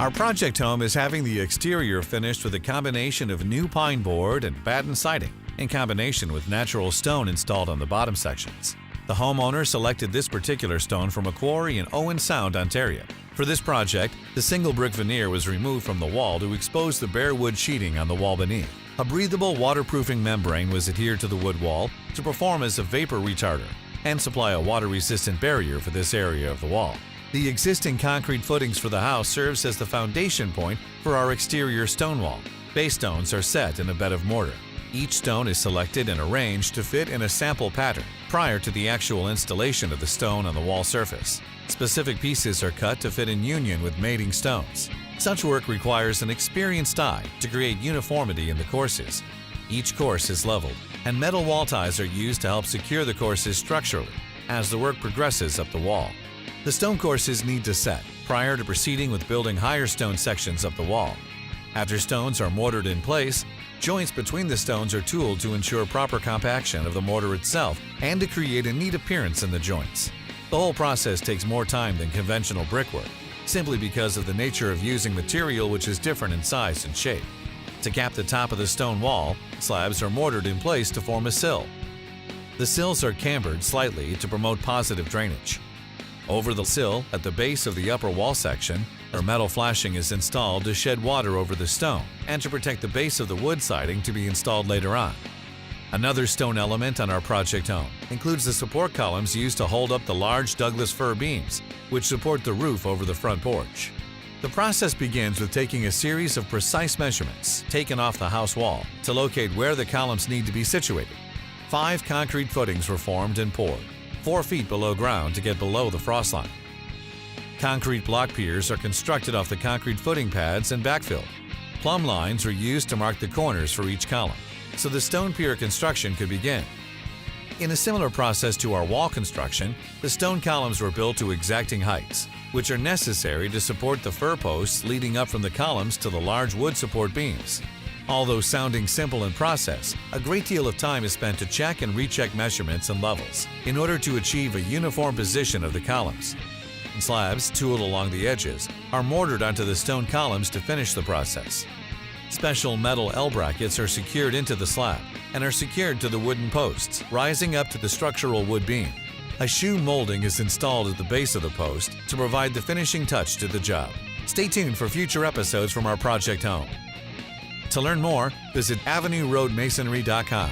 Our project home is having the exterior finished with a combination of new pine board and batten siding in combination with natural stone installed on the bottom sections. The homeowner selected this particular stone from a quarry in Owen Sound, Ontario. For this project, the single brick veneer was removed from the wall to expose the bare wood sheeting on the wall beneath. A breathable waterproofing membrane was adhered to the wood wall to perform as a vapor retarder and supply a water-resistant barrier for this area of the wall. The existing concrete footings for the house serves as the foundation point for our exterior stone wall. Base stones are set in a bed of mortar. Each stone is selected and arranged to fit in a sample pattern prior to the actual installation of the stone on the wall surface. Specific pieces are cut to fit in union with mating stones. Such work requires an experienced eye to create uniformity in the courses. Each course is leveled, and metal wall ties are used to help secure the courses structurally as the work progresses up the wall. The stone courses need to set prior to proceeding with building higher stone sections up the wall. After stones are mortared in place, joints between the stones are tooled to ensure proper compaction of the mortar itself and to create a neat appearance in the joints. The whole process takes more time than conventional brickwork, simply because of the nature of using material which is different in size and shape. To cap the top of the stone wall, slabs are mortared in place to form a sill. The sills are cambered slightly to promote positive drainage. Over the sill, at the base of the upper wall section, a metal flashing is installed to shed water over the stone and to protect the base of the wood siding to be installed later on. Another stone element on our project home includes the support columns used to hold up the large Douglas fir beams, which support the roof over the front porch. The process begins with taking a series of precise measurements taken off the house wall to locate where the columns need to be situated. 5 concrete footings were formed and poured, 4 feet below ground to get below the frost line. Concrete block piers are constructed off the concrete footing pads and backfilled. Plumb lines are used to mark the corners for each column, so the stone pier construction could begin. In a similar process to our wall construction, the stone columns were built to exacting heights, which are necessary to support the fir posts leading up from the columns to the large wood support beams. Although sounding simple in process, a great deal of time is spent to check and recheck measurements and levels in order to achieve a uniform position of the columns. Slabs, tooled along the edges, are mortared onto the stone columns to finish the process. Special metal L-brackets are secured into the slab and are secured to the wooden posts, rising up to the structural wood beam. A shoe molding is installed at the base of the post to provide the finishing touch to the job. Stay tuned for future episodes from our project home. To learn more, visit avenueroadmasonry.com.